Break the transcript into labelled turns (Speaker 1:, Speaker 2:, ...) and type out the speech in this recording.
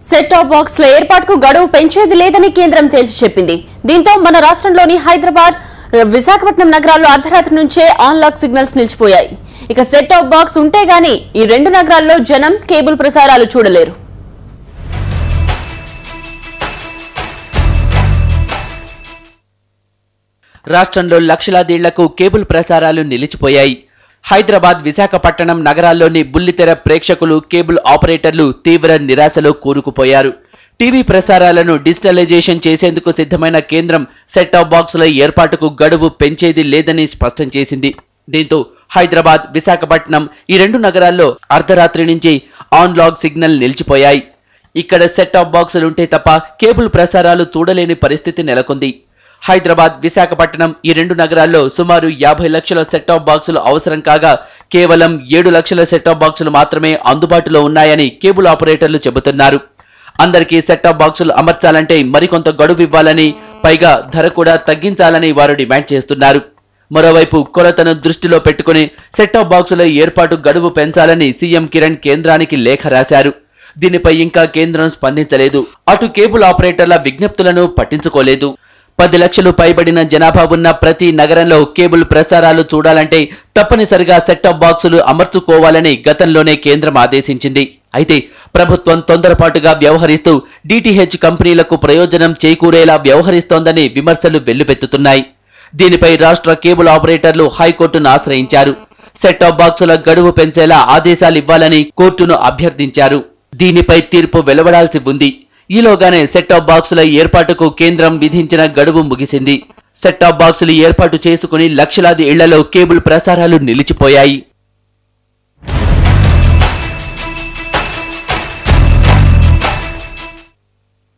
Speaker 1: Set top బాక్స్ల ఏర్పాటుకు గడువు పెంచేది లేదని కేంద్రం తేల్చి చెప్పింది. దీంతో మన రాష్ట్రంలోని హైదరాబాద్, విశాఖపట్నం నగరాల్లో అర్ధరాత్రి నుంచే ఆన్లాక్ సిగ్నల్స్ నిలిచిపోయాయి. ఇక సెట్ టాప్ బాక్స్ ఉంటే గానీ ఈ రెండు నగరాల్లో జనం కేబుల్ ప్రసారాలు చూడలేరు.
Speaker 2: రాష్ట్రంలో లక్షలాదేళ్లకు కేబుల్ ప్రసారాలు నిలిచిపోయాయి. హైదరాబాద్, విశాఖపట్నం నగరాల్లోని బుల్లితెర ప్రేక్షకులు, కేబుల్ ఆపరేటర్లు తీవ్ర నిరాశలో కూరుకుపోయారు. టీవీ ప్రసారాలను డిజిటలైజేషన్ చేసేందుకు సిద్ధమైన కేంద్రం సెట్ టాప్ బాక్సుల ఏర్పాటుకు గడువు పెంచేది లేదని స్పష్టం చేసింది. దీంతో హైదరాబాద్, విశాఖపట్నం ఈ రెండు నగరాల్లో అర్ధరాత్రి నుంచి ఆన్లాక్ సిగ్నల్ నిలిచిపోయాయి. ఇక్కడ సెట్ టాప్ బాక్సులుంటే తప్ప కేబుల్ ప్రసారాలు చూడలేని పరిస్థితి నెలకొంది. హైదరాబాద్, విశాఖపట్నం ఈ రెండు నగరాల్లో సుమారు 50 లక్షల సెట్ టాప్ బాక్సులు అవసరం కాగా కేవలం 7 లక్షల సెట్ టాప్ బాక్సులు మాత్రమే అందుబాటులో ఉన్నాయని కేబుల్ ఆపరేటర్లు చెబుతున్నారు. అందరికీ సెట్ టాప్ బాక్సులు అమర్చాలంటే మరికొంత గడువు ఇవ్వాలని, పైగా ధర కూడా తగ్గించాలని వారు డిమాండ్ చేస్తున్నారు. మరోవైపు కొరతను దృష్టిలో పెట్టుకుని సెట్ టాప్ బాక్సుల ఏర్పాటు గడువు పెంచాలని సీఎం కిరణ్ కేంద్రానికి లేఖ రాశారు. దీనిపై ఇంకా కేంద్రం స్పందించలేదు. అటు కేబుల్ ఆపరేటర్ల విజ్ఞప్తులను పట్టించుకోలేదు. 10 లక్షలు పైబడిన జనాభా ఉన్న ప్రతి నగరంలో కేబుల్ ప్రసారాలు చూడాలంటే తప్పనిసరిగా సెట్ టాప్ బాక్సులు అమర్చుకోవాలని గతంలోనే కేంద్రం ఆదేశించింది. అయితే ప్రభుత్వం తొందరపాటుగా వ్యవహరిస్తూ డిటిహెచ్ కంపెనీలకు ప్రయోజనం చేకూరేలా వ్యవహరిస్తోందని విమర్శలు వెల్లువెత్తుతున్నాయి. దీనిపై రాష్ట్ర కేబుల్ ఆపరేటర్లు హైకోర్టును ఆశ్రయించారు. సెట్ టాప్ బాక్సుల గడువు పెంచేలా ఆదేశాలు ఇవ్వాలని కోర్టును అభ్యర్థించారు. దీనిపై తీర్పు వెలువడాల్సి ఉంది. ఈలోగానే సెట్ టాప్ బాక్సుల ఏర్పాటుకు కేంద్రం విధించిన గడువు ముగిసింది. సెట్ టాప్ బాక్సులు ఏర్పాటు చేసుకుని లక్షలాది ఇళ్లలో కేబుల్ ప్రసారాలు నిలిచిపోయాయి.